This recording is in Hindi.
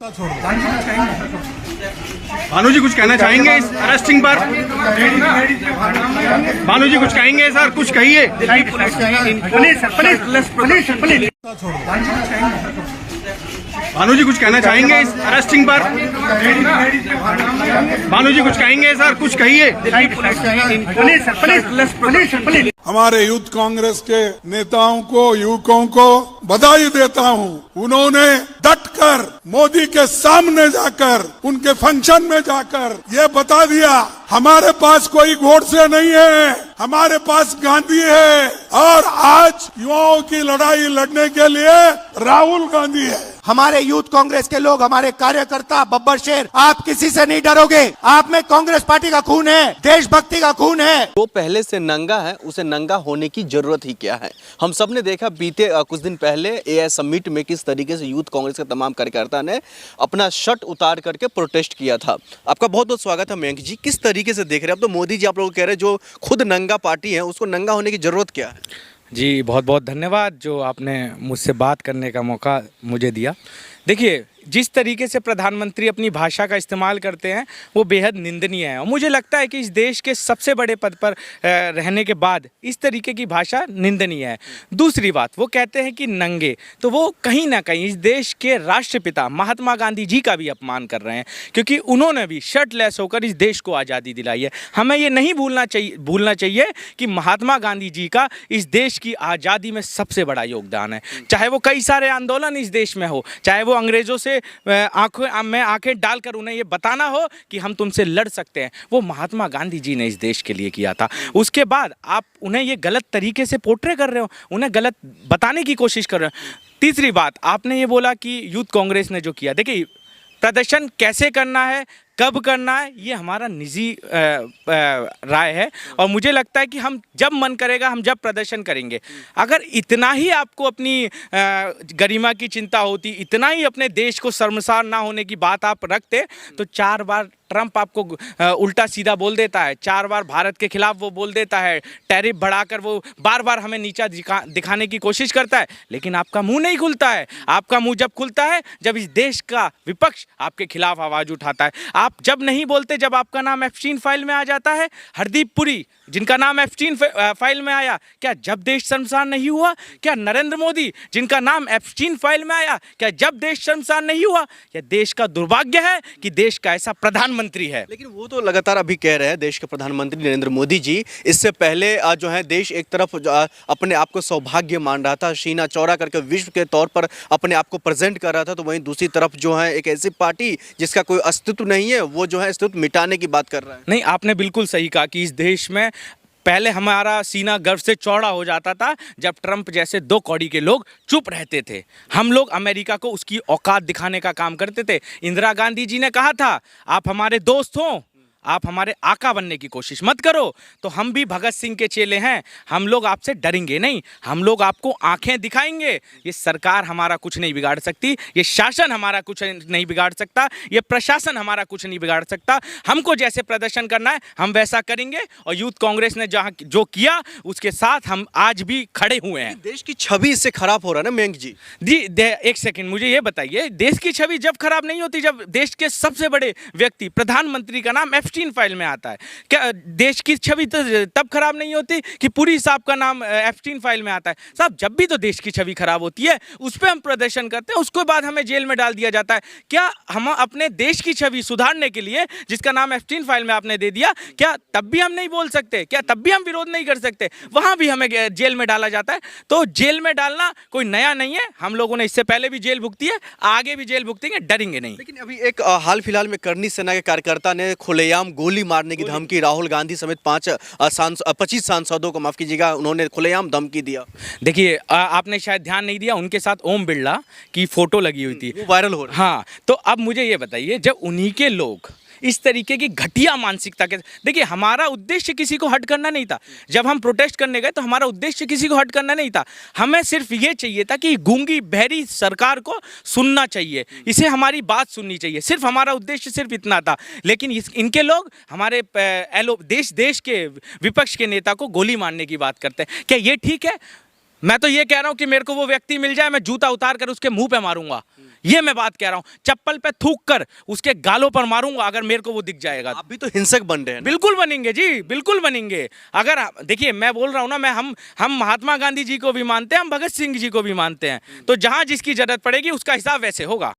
भानु जी कुछ कहना चाहेंगे इस अरेस्टिंग पर? भानु जी कुछ कहेंगे सर, कुछ कहिए। भानु जी कुछ कहना चाहेंगे इस अरेस्टिंग पर? भानु जी कुछ कहेंगे सर, कुछ कहिए। हमारे यूथ कांग्रेस के नेताओं को, युवकों को बधाई देता हूं। उन्होंने डटकर मोदी के सामने जाकर, उनके फंक्शन में जाकर ये बता दिया, हमारे पास कोई गोडसे नहीं है, हमारे पास गांधी है और आज युवाओं की लड़ाई लड़ने के लिए राहुल गांधी है। हमारे यूथ कांग्रेस के लोग, हमारे कार्यकर्ता, बब्बर शेर, आप किसी से नहीं डरोगे। आप में कांग्रेस पार्टी का खून है, देशभक्ति का खून है। वो पहले से नंगा है, उसे नंगा होने की जरूरत ही क्या है। हम सब ने देखा बीते कुछ दिन पहले एआई समिट में किस तरीके से यूथ कांग्रेस के तमाम कार्यकर्ता ने अपना शर्ट उतार करके प्रोटेस्ट किया था। आपका बहुत बहुत स्वागत है मयंक जी। किस तरीके से देख रहे हैं? अब तो मोदी जी आप लोग कह रहे हैं जो खुद नंगा पार्टी है उसको नंगा होने की जरूरत क्या है? जी बहुत बहुत धन्यवाद जो आपने मुझसे बात करने का मौका मुझे दिया। देखिए, जिस तरीके से प्रधानमंत्री अपनी भाषा का इस्तेमाल करते हैं वो बेहद निंदनीय है और मुझे लगता है कि इस देश के सबसे बड़े पद पर रहने के बाद इस तरीके की भाषा निंदनीय है। दूसरी बात, वो कहते हैं कि नंगे, तो वो कहीं ना कहीं इस देश के राष्ट्रपिता महात्मा गांधी जी का भी अपमान कर रहे हैं, क्योंकि उन्होंने भी शर्टलेस होकर इस देश को आज़ादी दिलाई है। हमें ये नहीं भूलना चाहिए कि महात्मा गांधी जी का इस देश की आज़ादी में सबसे बड़ा योगदान है। चाहे वो कई सारे आंदोलन इस देश में हो, चाहे वो अंग्रेज़ों से आंखें डालकर उन्हें ये बताना हो कि हम तुमसे लड़ सकते हैं, वो महात्मा गांधी जी ने इस देश के लिए किया था। उसके बाद आप उन्हें ये गलत तरीके से पोर्ट्रे कर रहे हो, उन्हें गलत बताने की कोशिश कर रहे हो। तीसरी बात, आपने ये बोला कि यूथ कांग्रेस ने जो किया, देखिए प्रदर्शन कैसे करना है, कब करना है, ये हमारा निजी राय है और मुझे लगता है कि हम जब मन करेगा हम जब प्रदर्शन करेंगे। अगर इतना ही आपको अपनी गरिमा की चिंता होती, इतना ही अपने देश को शर्मसार ना होने की बात आप रखते, तो 4 बार ट्रंप आपको उल्टा सीधा बोल देता है, 4 बार भारत के खिलाफ वो बोल देता है, टैरिफ बढ़ाकर वो बार बार हमें नीचा दिखाने की कोशिश करता है, लेकिन आपका मुंह नहीं खुलता है। आपका मुंह जब खुलता है जब इस देश का विपक्ष आपके खिलाफ आवाज़ उठाता है। आप जब नहीं बोलते, जब आपका नाम एप्स्टीन फाइल में आ जाता है। हरदीप पुरी जिनका नाम एप्स्टीन फाइल में आया, क्या जब देश शर्मसार नहीं हुआ? क्या नरेंद्र मोदी जिनका नाम एप्स्टीन फाइल में आया, क्या जब देश शर्मसार नहीं हुआ? यह देश का दुर्भाग्य है कि देश का ऐसा प्रधानमंत्री है। लेकिन वो तो लगातार अभी कह रहे हैं देश के प्रधानमंत्री नरेंद्र मोदी जी, इससे पहले जो है देश एक तरफ अपने आप को सौभाग्य मान रहा था, सीना चौड़ा करके विश्व के तौर पर अपने आप को प्रेजेंट कर रहा था, तो वहीं दूसरी तरफ जो है एक ऐसी पार्टी जिसका कोई अस्तित्व नहीं है, वो जो है अस्तित्व मिटाने की बात कर रहा है। नहीं, आपने बिल्कुल सही कहा कि इस देश में पहले हमारा सीना गर्व से चौड़ा हो जाता था जब ट्रंप जैसे 2 कौड़ी के लोग चुप रहते थे। हम लोग अमेरिका को उसकी औकात दिखाने का काम करते थे। इंदिरा गांधी जी ने कहा था, आप हमारे दोस्त हो, आप हमारे आका बनने की कोशिश मत करो। तो हम भी भगत सिंह के चेले हैं, हम लोग आपसे डरेंगे नहीं, हम लोग आपको आंखें दिखाएंगे। ये सरकार हमारा कुछ नहीं बिगाड़ सकती, ये शासन हमारा कुछ नहीं बिगाड़ सकता, ये प्रशासन हमारा कुछ नहीं बिगाड़ सकता। हमको जैसे प्रदर्शन करना है हम वैसा करेंगे और यूथ कांग्रेस ने जहाँ जो किया उसके साथ हम आज भी खड़े हुए हैं। देश की छवि इससे खराब हो रहा है ना मयंक जी? एक सेकेंड, मुझे ये बताइए, देश की छवि जब खराब नहीं होती जब देश के सबसे बड़े व्यक्ति प्रधानमंत्री का नाम एप्स्टीन फाइल में आता है। क्या देश की छवि तब खराब नहीं होती कि पुरी साहब का नाम एप्स्टीन फाइल में आता है? साहब, जब भी तो देश की छवि खराब होती है उस पर हम प्रदर्शन करते हैं, उसके बाद हमें जेल में डाल दिया जाता है। क्या हम अपने देश की छवि सुधारने के लिए जिसका नाम एप्स्टीन फाइल में आपने दे दिया, क्या तब भी हम नहीं बोल सकते? क्या तब भी हम विरोध नहीं कर सकते? वहां भी हमें जेल में डाला जाता है। तो जेल में डालना कोई नया नहीं है, हम लोगों ने इससे पहले भी जेल भुगती है, आगे भी जेल भुगतेंगे, डरेंगे नहीं। लेकिन अभी एक हाल फिलहाल में करनी सेना के कार्यकर्ता ने खुलेआम गोली मारने की धमकी राहुल गांधी समेत 25 सांसदों को, माफ कीजिएगा, उन्होंने खुलेआम धमकी दिया। देखिए, आपने शायद ध्यान नहीं दिया, उनके साथ ओम बिरला की फोटो लगी हुई थी, वो वायरल हो रहा है। हाँ, तो अब मुझे ये बताइए, जब उन्हीं के लोग इस तरीके की घटिया मानसिकता के, देखिए हमारा उद्देश्य किसी को हट करना नहीं था। जब हम प्रोटेस्ट करने गए तो हमारा उद्देश्य किसी को हट करना नहीं था। हमें सिर्फ ये चाहिए था कि गूंगी बहरी सरकार को सुनना चाहिए, इसे हमारी बात सुननी चाहिए, सिर्फ हमारा उद्देश्य सिर्फ इतना था। लेकिन इनके लोग हमारे देश के विपक्ष के नेता को गोली मारने की बात करते हैं। क्या ये ठीक है? मैं तो ये कह रहा हूं कि मेरे को वो व्यक्ति मिल जाए, मैं जूता उतार कर उसके मुंह पे मारूंगा। ये मैं बात कह रहा हूं, चप्पल पे थूक कर उसके गालों पर मारूंगा अगर मेरे को वो दिख जाएगा। आप भी तो हिंसक बन रहे हैं ना। बिल्कुल बनेंगे जी, बिल्कुल बनेंगे। अगर देखिए मैं बोल रहा हूं ना, मैं हम महात्मा गांधी जी को भी मानते हैं, हम भगत सिंह जी को भी मानते हैं। तो जहां जिसकी जरूरत पड़ेगी उसका हिसाब वैसे होगा।